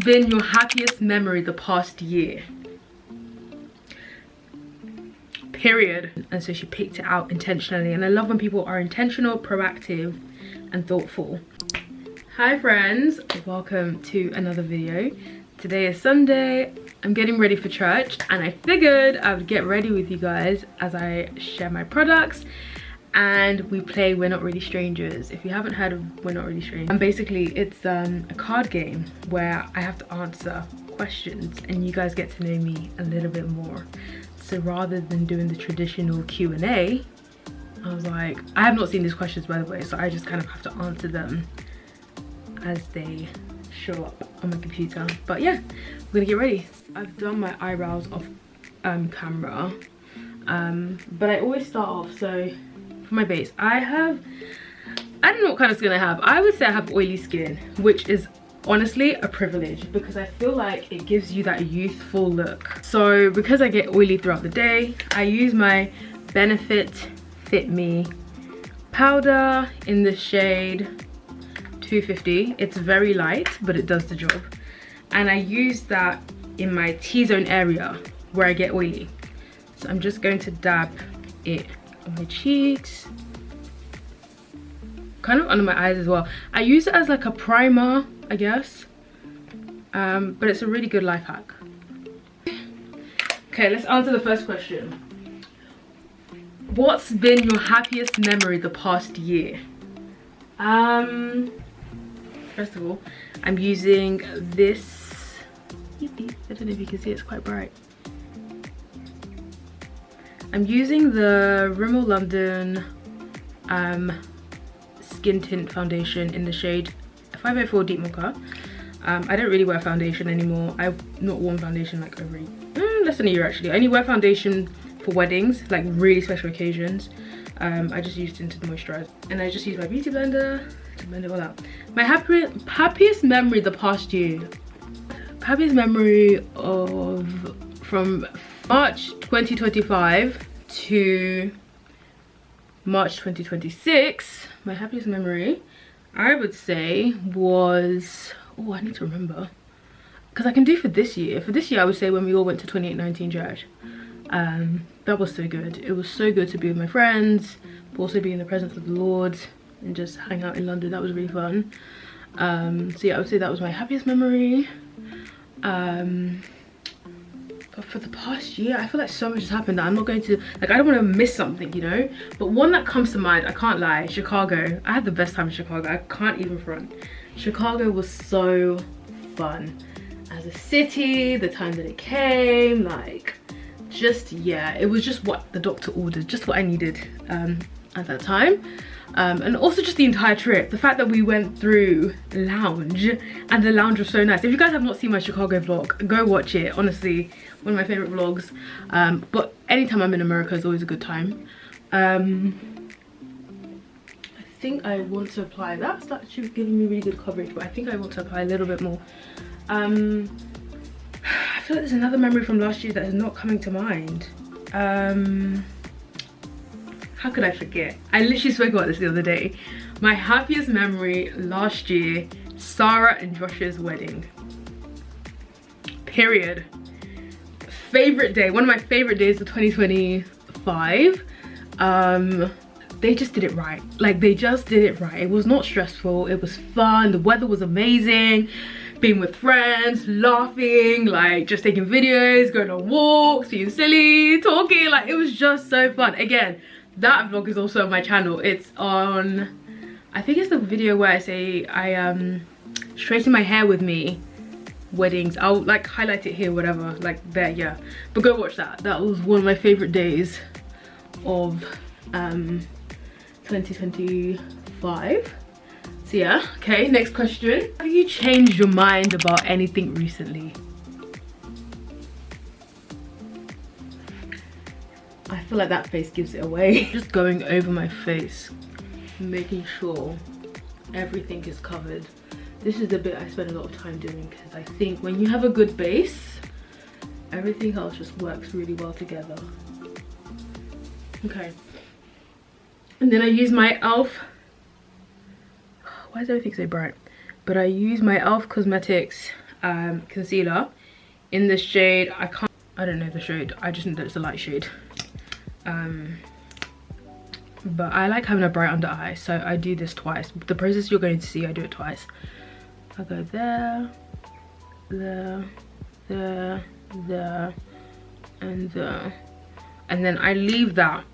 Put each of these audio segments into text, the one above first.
been your happiest memory the past year? Period. And so she picked it out intentionally, and I love when people are intentional, proactive and thoughtful. Hi friends, welcome to another video. Today is Sunday. I'm getting ready for church and I figured I would get ready with you guys as I share my products and we play We're Not Really Strangers. If you haven't heard of We're Not Really Strangers, and basically it's a card game where I have to answer questions and you guys get to know me a little bit more. So rather than doing the traditional Q&A, I was like, I have not seen these questions by the way, so I just kind of have to answer them as they show up on my computer. But yeah, we're gonna get ready. I've done my eyebrows off camera, but I always start off. So for my base, I don't know what kind of skin I have. I would say I have oily skin, which is honestly a privilege because I feel like it gives you that youthful look. So because I get oily throughout the day, I use my Benefit Fit Me powder in the shade 250. It's very light, but it does the job. And I use that in my T-zone area where I get oily. So I'm just going to dab it on my cheeks, kind of under my eyes as well. I use it as like a primer, I guess, but it's a really good life hack. Okay, let's answer the first question. What's been your happiest memory the past year? First of all, I'm using this, I don't know if you can see, it's quite bright. I'm using the Rimmel London Skin Tint Foundation in the shade 504 Deep Mocha. I don't really wear foundation anymore. I've not worn foundation like over less than a year actually. I only wear foundation for weddings, like really special occasions. I just used it to moisturize, and I just use my beauty blender to blend it all out. My happiest memory the past year. Happiest memory from March 2025 to March 2026. My happiest memory, I would say, was, oh, I need to remember, because I can do for this year. For this year, I would say when we all went to 2819 church. That was so good. It was so good to be with my friends, but also be in the presence of the Lord and just hang out in London. That was really fun. So yeah, I would say that was my happiest memory. But for the past year, I feel like so much has happened that I'm not going to, like, I don't want to miss something, you know. But one that comes to mind, I can't lie, Chicago. I had the best time in Chicago. I can't even front. Chicago was so fun as a city, the time that it came, like, just, yeah, it was just what the doctor ordered, just what I needed at that time. And also just the entire trip, the fact that we went through lounge, and the lounge was so nice. If you guys have not seen my Chicago vlog, go watch it. Honestly, one of my favorite vlogs. But anytime I'm in America is always a good time. I think I want to apply, that's actually giving me really good coverage, but I think I want to apply a little bit more. I feel like there's another memory from last year that is not coming to mind. How could I forget? I literally spoke about this the other day. My happiest memory last year, Sarah and Josh's wedding. Period. Favorite day, one of my favorite days of 2025. They just did it right. Like, they just did it right. It was not stressful, it was fun, the weather was amazing. Being with friends, laughing, like just taking videos, going on walks, being silly, talking, like it was just so fun. Again, that vlog is also on my channel. It's on, I think it's the video where I say I straighten my hair with me, weddings. I'll like highlight it here, whatever, like there, yeah. But go watch that. That was one of my favorite days of 2025. So yeah, okay, next question. Have you changed your mind about anything recently? I feel like that face gives it away. Just going over my face, making sure everything is covered. This is the bit I spend a lot of time doing because I think when you have a good base, everything else just works really well together. Okay. And then I use my e.l.f. Why is everything so bright? But I use my e.l.f. Cosmetics concealer in the shade, I don't know the shade, I just know that it's a light shade. But I like having a bright under eye, so I do this twice. The process you're going to see, I do it twice. I go there, there, there, there, and there. And then I leave that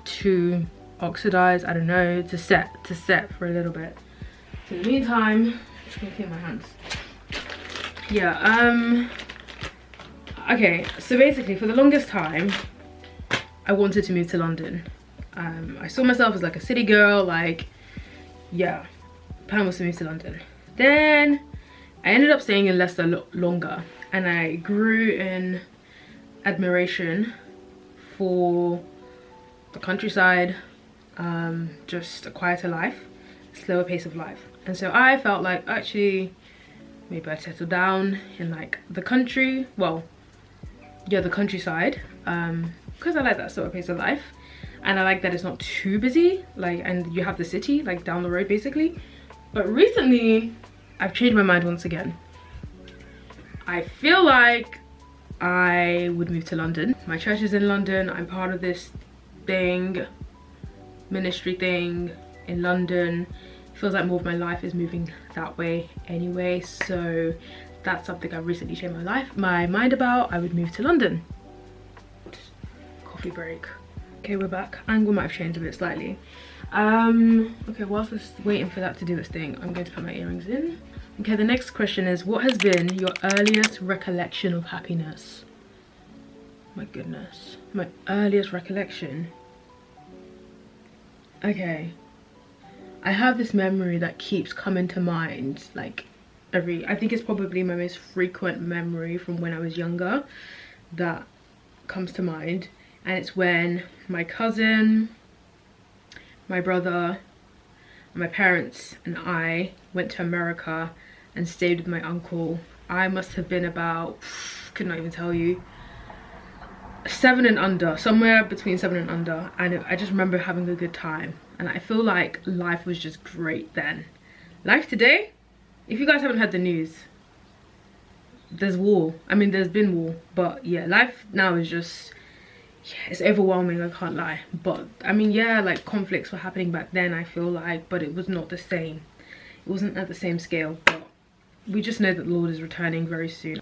to oxidize, I don't know, to set for a little bit. So in the meantime, I'm just gonna clean my hands. Yeah, okay, so basically for the longest time, I wanted to move to London. I saw myself as like a city girl, like, yeah, plan was to move to London. Then I ended up staying in Leicester longer, and I grew in admiration for the countryside, just a quieter life, slower pace of life. And so I felt like, actually, maybe I'd settle down in like the country, well, yeah, the countryside, because I like that sort of pace of life, and I like that it's not too busy, like, and you have the city like down the road basically. But recently I've changed my mind once again. I feel like I would move to London. My church is in London. I'm part of this thing, ministry thing in London. It feels like more of my life is moving that way anyway, so that's something I've recently changed my mind about. I would move to London. Coffee break. Okay, we're back. Angle might have changed a bit slightly. Okay, whilst we're waiting for that to do its thing, I'm going to put my earrings in. Okay, the next question is, what has been your earliest recollection of happiness? My goodness, my earliest recollection. Okay, I have this memory that keeps coming to mind, like I think it's probably my most frequent memory from when I was younger that comes to mind. And it's when my cousin, my brother, my parents and I went to America and stayed with my uncle. I must have been about, could not even tell you, 7 and under, somewhere between 7 and under. And I just remember having a good time. And I feel like life was just great then. Life today, if you guys haven't heard the news, there's war. I mean, there's been war, but yeah, life now is just, yeah, it's overwhelming, I can't lie. But I mean, yeah, like conflicts were happening back then, I feel like, but it was not the same. It wasn't at the same scale, but we just know that the Lord is returning very soon.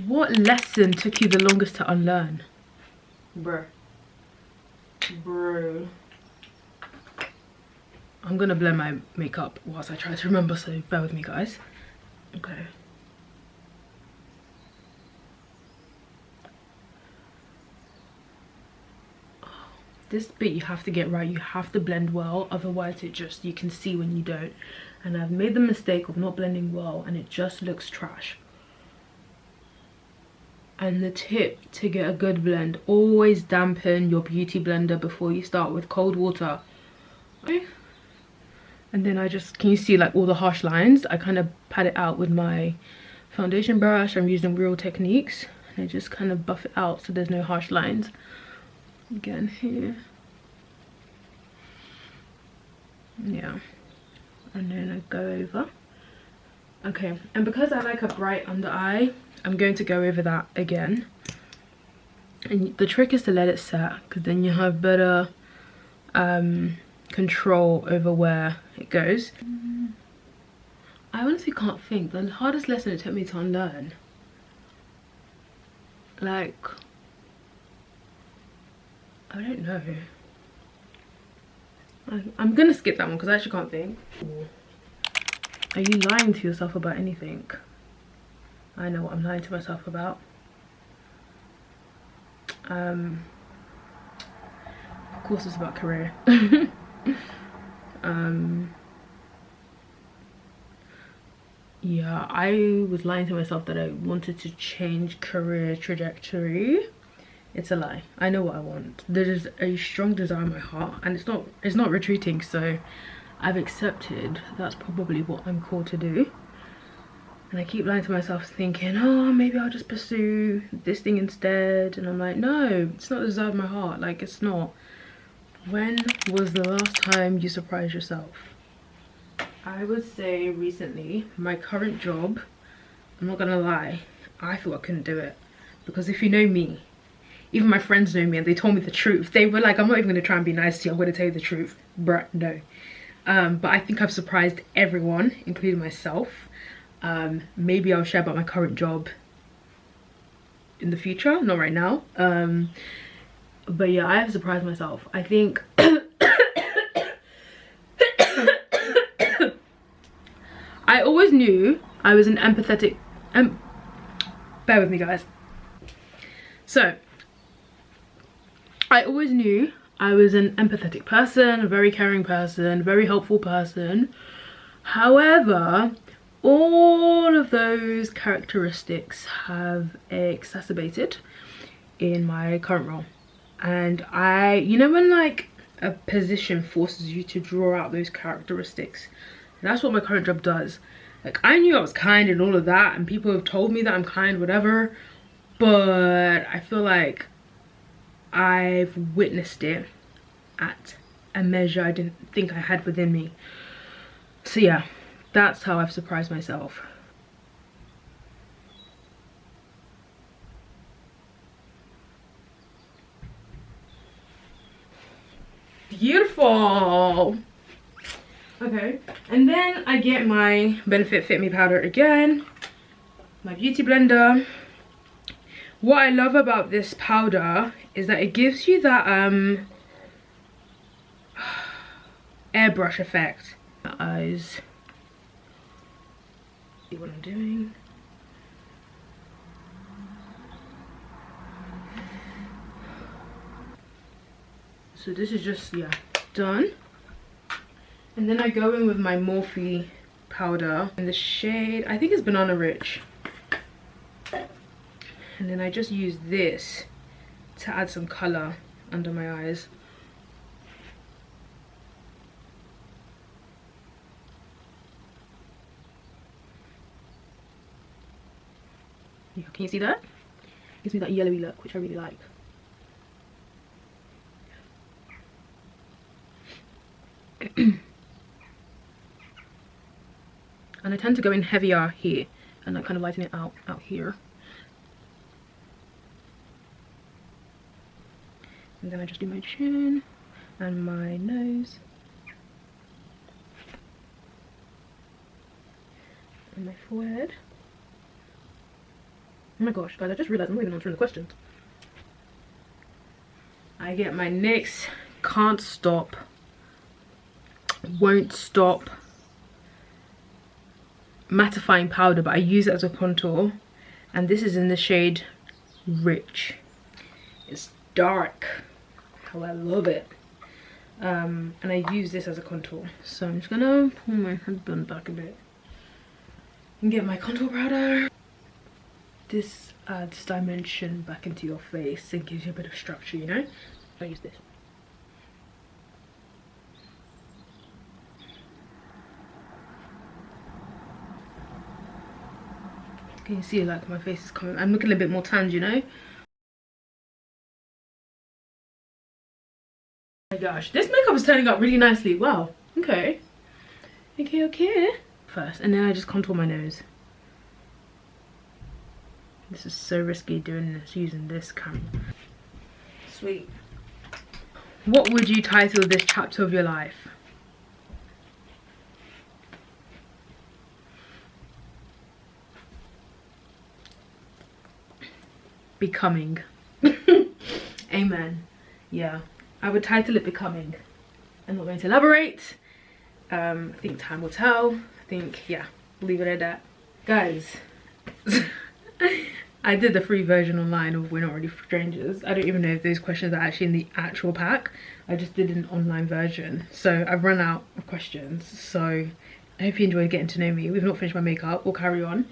What lesson took you the longest to unlearn? Bro. I'm gonna blend my makeup whilst I try to remember, so bear with me, guys. Okay. This bit you have to get right, you have to blend well, otherwise it just, you can see when you don't. And I've made the mistake of not blending well and it just looks trash. And the tip to get a good blend, always dampen your beauty blender before you start with cold water. Okay. And then I just, can you see like all the harsh lines? I kind of pat it out with my foundation brush. I'm using Real Techniques, and I just kind of buff it out so there's no harsh lines. Again here, yeah, and then I go over. Okay, and because I like a bright under eye, I'm going to go over that again. And the trick is to let it set, because then you have better control over where it goes. I honestly can't think. The hardest lesson it took me to unlearn, like, I don't know. I'm gonna skip that one because I actually can't think. Are you lying to yourself about anything? I know what I'm lying to myself about. Of course it's about career. Yeah, I was lying to myself that I wanted to change career trajectory. It's a lie. I know what I want. There's a strong desire in my heart, and it's not retreating, so I've accepted that's probably what I'm called to do. And I keep lying to myself thinking, oh, maybe I'll just pursue this thing instead. And I'm like, no, it's not the desire of my heart. Like, it's not. When was the last time you surprised yourself? I would say recently. My current job, I'm not gonna lie, I thought I couldn't do it. Because if you know me, even my friends know me and they told me the truth. They were like, I'm not even gonna try and be nice to you, I'm gonna tell you the truth. Bruh, no. But I think I've surprised everyone, including myself. Maybe I'll share about my current job in the future, not right now. But yeah, I have surprised myself. I think I always knew I was an empathetic, bear with me guys. So, I always knew I was an empathetic person, a very caring person, very helpful person. However, all of those characteristics have exacerbated in my current role. And you know when like a position forces you to draw out those characteristics, that's what my current job does. Like, I knew I was kind and all of that, and people have told me that I'm kind, whatever, but I feel like I've witnessed it at a measure I didn't think I had within me. So yeah, that's how I've surprised myself. Beautiful. Okay, and then I get my Benefit Fit Me powder again, my beauty blender. What I love about this powder is that it gives you that airbrush effect. My eyes. See what I'm doing. So this is just, yeah, done. And then I go in with my Morphe powder in the shade, I think it's Banana Rich. And then I just use this to add some color under my eyes. Yeah, can you see that? Gives me that yellowy look, which I really like. And I tend to go in heavier here and I kind of lighten it out here. And then I just do my chin and my nose and my forehead. Oh my gosh, guys, I just realized I'm not even answering the questions. I get my NYX Can't Stop, Won't Stop mattifying powder, but I use it as a contour, and this is in the shade Rich. It's dark, how I love it. And I use this as a contour, so I'm just gonna pull my headband back a bit and get my contour powder. This adds dimension back into your face and gives you a bit of structure, you know. I use this. Can you see like my face is coming? I'm looking a bit more tanned, you know. Oh my gosh, this makeup is turning out really nicely. Wow. Okay. Okay. First, and then I just contour my nose. This is so risky doing this using this camera. Sweet. What would you title this chapter of your life? Becoming. Amen. Yeah, I would title it Becoming. I'm not going to elaborate. I think time will tell. I think, yeah, leave it at that. Guys, I did the free version online of We're Not Really Strangers. I don't even know if those questions are actually in the actual pack. I just did an online version. So I've run out of questions. So I hope you enjoyed getting to know me. We've not finished my makeup. We'll carry on.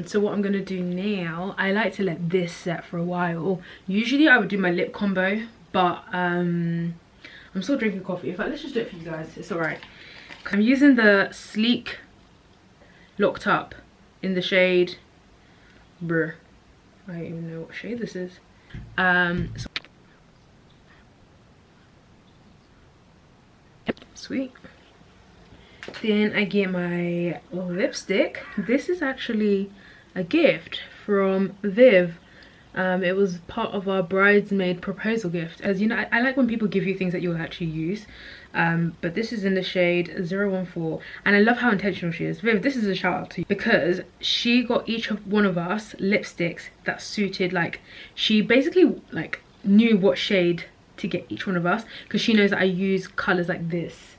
So what I'm going to do now, I like to let this set for a while. Usually I would do my lip combo, but I'm still drinking coffee. In fact, let's just do it for you guys. It's alright. I'm using the Sleek Locked Up in the shade... Bruh. I don't even know what shade this is. Sweet. Then I get my lipstick. This is actually a gift from Viv. It was part of our bridesmaid proposal gift. As you know, I like when people give you things that you'll actually use. But this is in the shade 014, and I love how intentional she is. Viv, this is a shout out to you, because she got each of one of us lipsticks that suited, like, she basically like knew what shade to get each one of us, because she knows that I use colors like this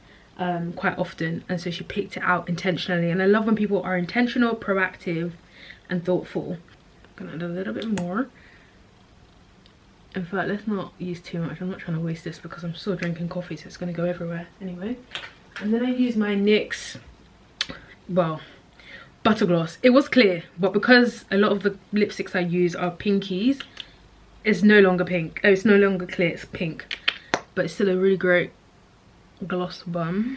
quite often, and so she picked it out intentionally. And I love when people are intentional, proactive and thoughtful. I'm gonna add a little bit more. In fact, let's not use too much. I'm not trying to waste this because I'm still drinking coffee, so it's going to go everywhere anyway. And then I use my NYX, well, butter gloss. It was clear, but because a lot of the lipsticks I use are pinkies, it's no longer pink. Oh, it's no longer clear, it's pink. But it's still a really great gloss bomb.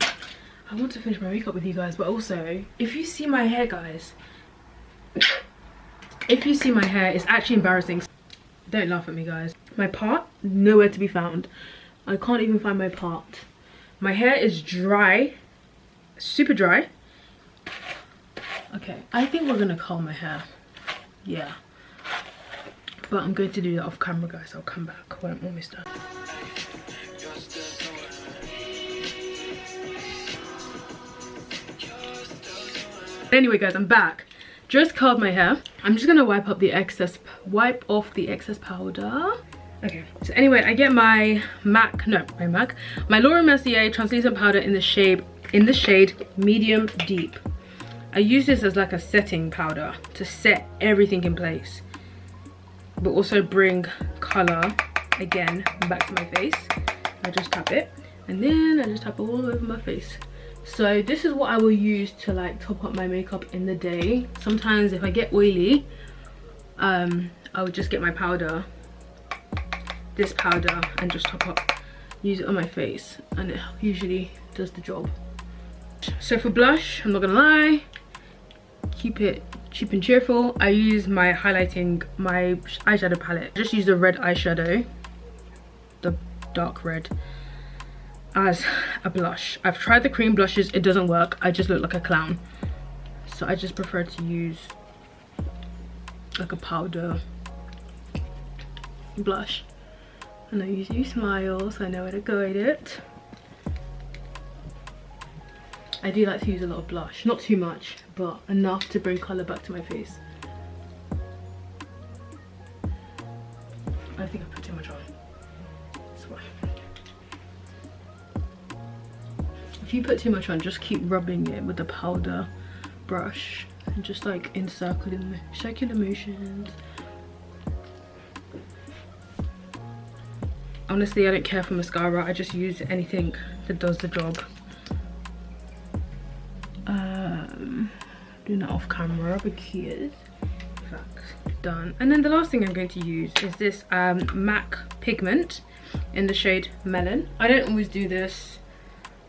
I want to finish my makeup with you guys, but also, if you see my hair, guys, if you see my hair, it's actually embarrassing. Don't laugh at me, guys. My part, nowhere to be found. I can't even find my part. My hair is dry, super dry. Okay, I think we're gonna curl my hair. Yeah. But I'm going to do that off camera, guys. I'll come back when I'm almost done. Anyway, guys, I'm back. Just curled my hair. I'm just gonna wipe off the excess powder. Okay, so anyway, I get my my Laura Mercier translucent powder in the shade medium deep. I use this as like a setting powder to set everything in place, but also bring color again back to my face. I just tap it, and then I just tap all over my face. So this is what I will use to like top up my makeup in the day. Sometimes if I get oily, I would just get my powder, this powder, and just top up, use it on my face, and it usually does the job. So for blush, I'm not gonna lie, keep it cheap and cheerful. I use my eyeshadow palette. I just use the red eyeshadow, the dark red, as a blush. I've tried the cream blushes, it doesn't work. I just look like a clown. So I just prefer to use like a powder blush. And I usually smile, so I know where to go with it. I do like to use a lot of blush. Not too much, but enough to bring colour back to my face. I think I put too much on. That's why. If you put too much on, just keep rubbing it with the powder brush and just like in circular motions. Honestly, I don't care for mascara. I just use anything that does the job. Doing that off camera because that's done. And then the last thing I'm going to use is this MAC pigment in the shade Melon. I don't always do this,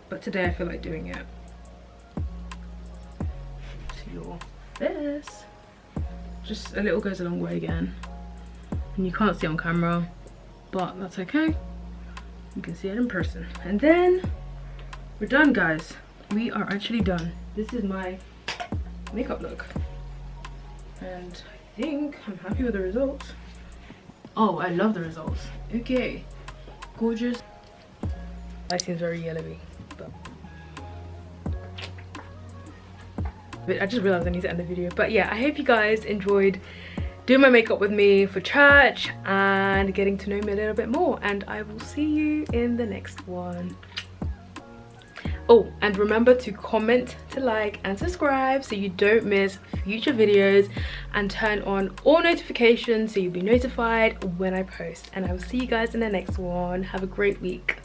but today I feel like doing it. So this, just a little goes a long way again, and you can't see on camera, but that's okay, you can see it in person. And then we're done, guys. We are actually done. This is my makeup look, and I think I'm happy with the results. Oh, I love the results. Okay, gorgeous. That seems very yellowy, but I just realized I need to end the video. But yeah, I hope you guys enjoyed doing my makeup with me for church and getting to know me a little bit more, and I will see you in the next one. Oh, and remember to comment, to like and subscribe so you don't miss future videos, and turn on all notifications so you'll be notified when I post. And I will see you guys in the next one. Have a great week.